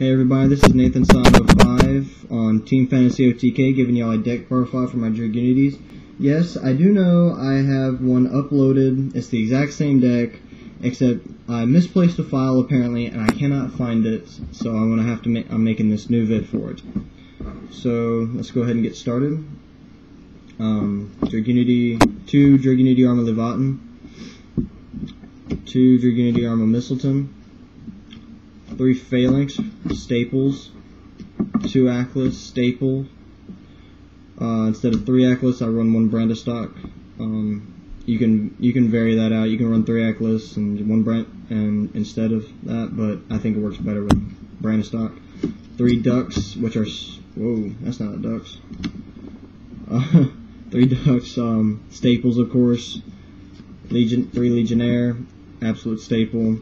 Hey everybody, this is Nathansan05 on Team Fantasy OTK, giving y'all a deck profile for my Dragunities. Yes, I do know I have one uploaded. It's the exact same deck, except I misplaced a file apparently, and I cannot find it, so I'm gonna have to I'm making this new vid for it. So let's go ahead and get started. Dragunity, 2 Dragunity Armor Leviathan, 2 Dragunity Armor Mistleton, 3 Phalanx Staples, 2 Atlas Staple. Instead of 3 Atlas, I run 1 Brandistock. You can vary that out. You can run 3 Atlas and 1 Brand and instead of that, but I think it works better with Brandistock. 3 Ducks, which are whoa, that's not a Ducks. 3 Ducks, Staples of course. 3 Legionnaire, absolute staple.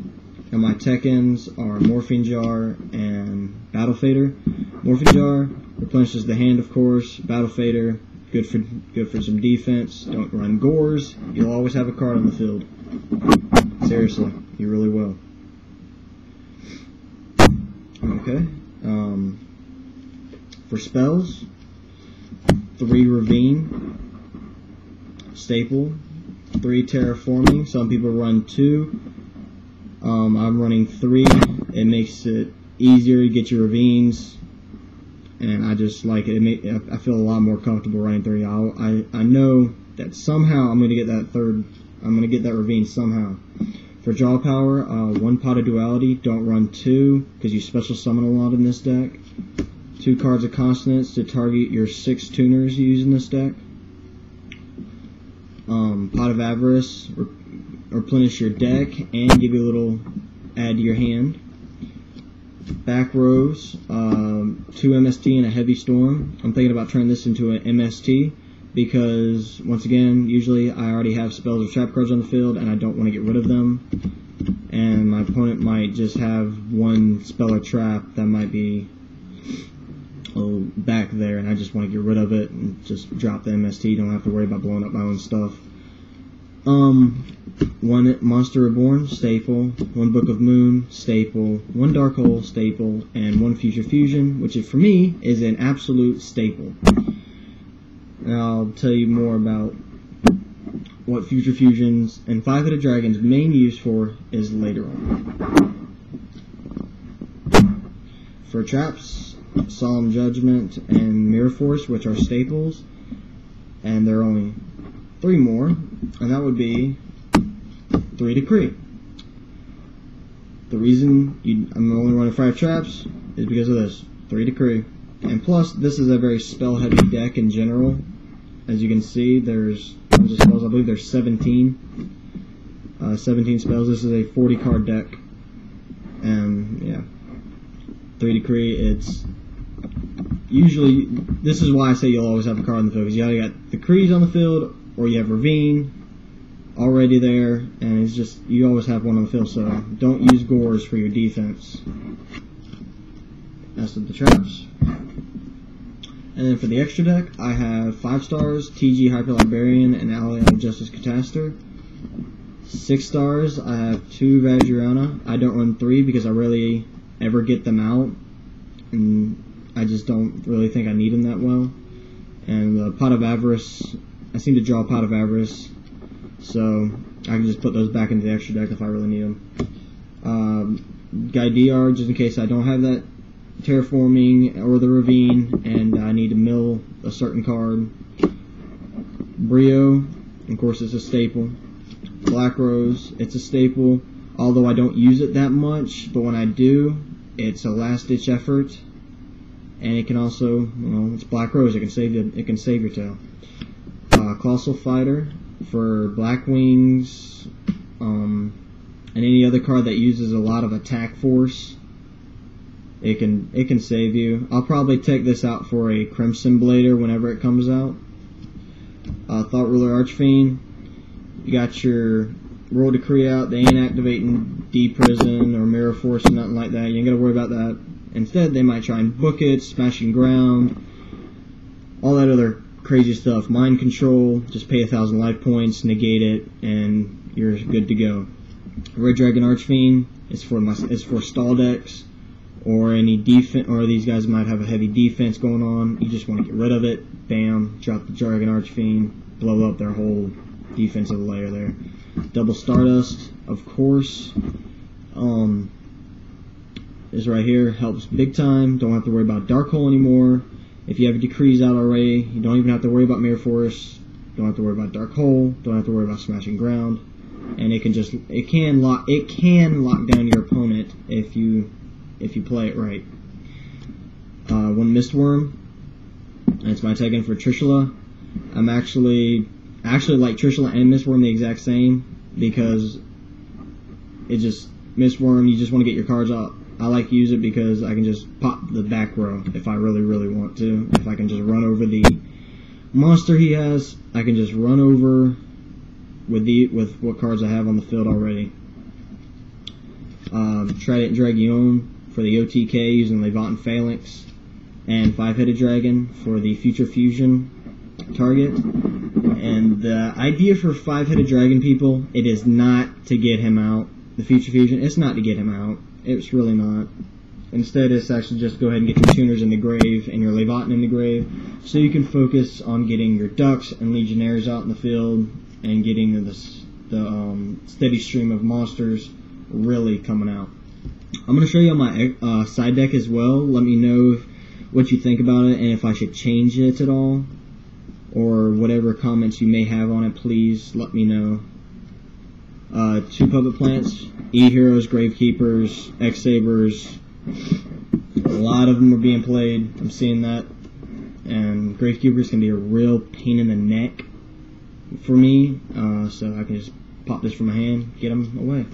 And my tech-ends are Morphine Jar and Battle Fader. Morphine Jar replenishes the hand, of course. Battle Fader, good for some defense. Don't run Gores. You'll always have a card on the field. Seriously, you really will. Okay. For spells, 3 Ravine, staple. 3 Terraforming. Some people run 2. I'm running 3. It makes it easier to get your ravines, and I just like it. I feel a lot more comfortable running 3. I know that somehow I'm going to get that third. I'm going to get that ravine somehow. For draw power, 1 Pot of Duality. Don't run 2 because you special summon a lot in this deck. 2 cards of Consonance to target your 6 tuners you use in this deck. Pot of Avarice. Replenish your deck and give you a little add to your hand. Back rows, 2 MST and a Heavy Storm. I'm thinking about turning this into an MST because, once again, usually I already have spells or trap cards on the field and I don't want to get rid of them. And my opponent might just have 1 spell or trap that might be back there, and I just want to get rid of it and just drop the MST. Don't have to worry about blowing up my own stuff. 1 Monster Reborn, staple. 1 Book of Moon, staple. 1 Dark Hole, staple. And 1 Future Fusion, which for me is an absolute staple. And I'll tell you more about what Future Fusions and 5-Headed Dragon's main use for is later on. For traps, Solemn Judgment and Mirror Force, which are staples. And there are only 3 more, and that would be 3 Decree. The reason I'm only running 5 traps is because of this. 3 Decree. And plus, this is a very spell-heavy deck in general. As you can see, there's tons of spells. I believe there's 17. 17 spells. This is a 40-card deck. And, yeah. 3 Decree, it's usually, this is why I say you'll always have a card on the field, because you either got Decrees on the field, or you have Ravine already there, and it's just, you always have one on the field, so don't use Gores for your defense. That's with the traps. And then for the extra deck, I have 5 stars, TG Hyper Librarian and Ally of Justice Cataster. 6 stars, I have 2 Vajrayana. I don't run 3 because I rarely ever get them out, and I just don't really think I need them that well. And the Pot of Avarice, I seem to draw a Pot of Avarice, so I can just put those back into the extra deck if I really need them. Guy DR, just in case I don't have that Terraforming or the Ravine and I need to mill a certain card. Brio, of course, it's a staple. Black Rose, it's a staple, although I don't use it that much, but when I do, it's a last-ditch effort. And it can also, it's Black Rose. It can save your tail. Colossal Fighter for Black Wings, and any other card that uses a lot of attack force. It can save you. I'll probably take this out for a Crimson Blader whenever it comes out. Thought Ruler Archfiend. You got your Royal Decree out. They ain't activating D-Prison or Mirror Force or nothing like that. You ain't gotta worry about that. Instead, they might try and book it, Smashing Ground, all that other crazy stuff. Mind Control, just pay 1,000 life points, negate it, and you're good to go. Red Dragon Archfiend is for stall decks. or any defense, or these guys might have a heavy defense going on. You just want to get rid of it. Bam, drop the Dragon Archfiend, blow up their whole defensive layer there. Double Stardust, of course. This right here helps big time. Don't have to worry about Dark Hole anymore. If you have Decrees out already, you don't even have to worry about Mirror Force. Don't have to worry about Dark Hole. Don't have to worry about Smashing Ground. And it can lock down your opponent if you play it right. One Mistworm. That's my tag in for Trishula. I'm actually like Trishula and Mistworm the exact same, because it just Mistworm, you just want to get your cards out. I like to use it because I can just pop the back row if I really, really want to. If I can just run over the monster he has, I can just run over with what cards I have on the field already. Trident Dragon for the OTK using Levant Phalanx, and 5-headed dragon for the future fusion target. And the idea for 5-headed dragon, people, it is not to get him out. The future fusion, it's not to get him out. It's really not. Instead, it's actually just go ahead and get your tuners in the grave and your Leviathan in the grave, so you can focus on getting your ducks and legionnaires out in the field and getting the steady stream of monsters really coming out. I'm going to show you on my side deck as well. Let me know what you think about it and if I should change it at all, or whatever comments you may have on it. Please let me know. 2 puppet plants, E-Heroes, Gravekeepers, X-Sabers. A lot of them are being played. I'm seeing that. And Gravekeepers can be a real pain in the neck for me. So I can just pop this from my hand, get them away.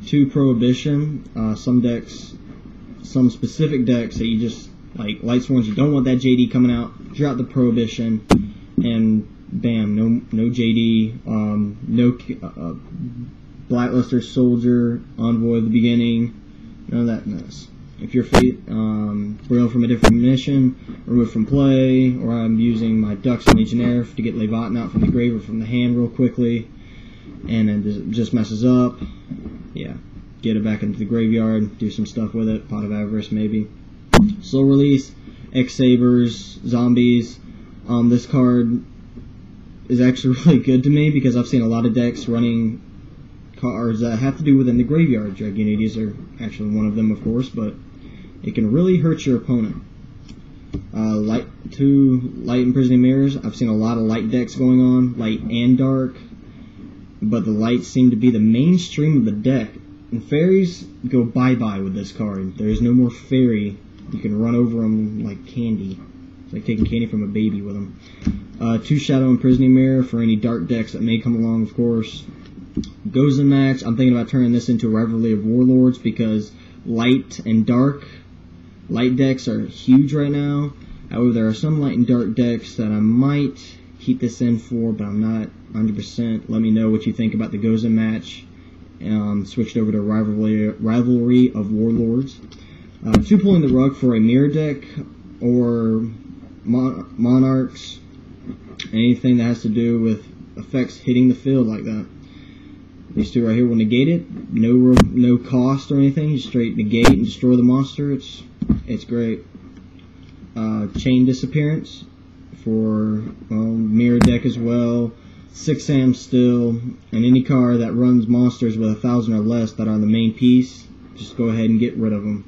2 Prohibition. Some specific decks that you just, like Light Sworns, you don't want that JD coming out. Drop the Prohibition, and bam, no JD, no Blackluster Soldier, Envoy at the beginning, none of that mess. If your fate, Braille from a different mission, remove from play, or I'm using my Ducks and Legionnaire to get Leviathan out from the grave or from the hand real quickly, and then it just messes up, yeah, get it back into the graveyard, do some stuff with it, Pot of Avarice maybe. Slow Release, X-Sabers, Zombies. This card is actually really good to me because I've seen a lot of decks running cards that have to do within the graveyard. Dragunities are actually one of them, of course, but it can really hurt your opponent. Light Imprisoning Mirrors. I've seen a lot of light decks going on, light and dark, but the lights seem to be the mainstream of the deck. And fairies go bye-bye with this card. There's no more fairy. You can run over them like candy. It's like taking candy from a baby with them. 2 Shadow Imprisoning Mirror for any dark decks that may come along, of course. Goes in match. I'm thinking about turning this into a Rivalry of Warlords because light and dark light decks are huge right now. However, there are some light and dark decks that I might keep this in for, but I'm not 100%. Let me know what you think about the Goes in match. Switched over to Rivalry of Warlords. 2 Pulling the Rug for a mirror deck or Monarchs. Anything that has to do with effects hitting the field like that. These 2 right here will negate it. No cost or anything. You straight negate and destroy the monster. It's great. Chain Disappearance for mirror deck as well. 6 Sam still, and any card that runs monsters with 1,000 or less that are the main piece, just go ahead and get rid of them.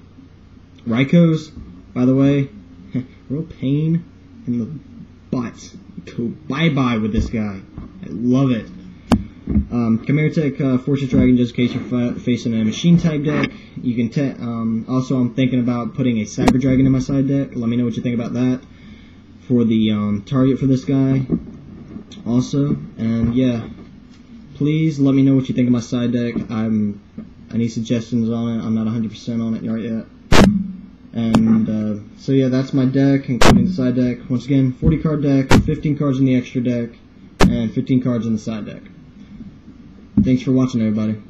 Rykos, by the way, real pain in the butt. Go bye-bye with this guy. I love it. Chimera Tech Fortress Dragon, just in case you're facing a machine type deck. You can also, I'm thinking about putting a Cyber Dragon in my side deck. Let me know what you think about that for the target for this guy. Also, and yeah, please let me know what you think of my side deck. I need suggestions on it. I'm not 100% on it right yet. And so yeah, that's my deck, including the side deck. Once again, 40 card deck, 15 cards in the extra deck, and 15 cards in the side deck. Thanks for watching, everybody.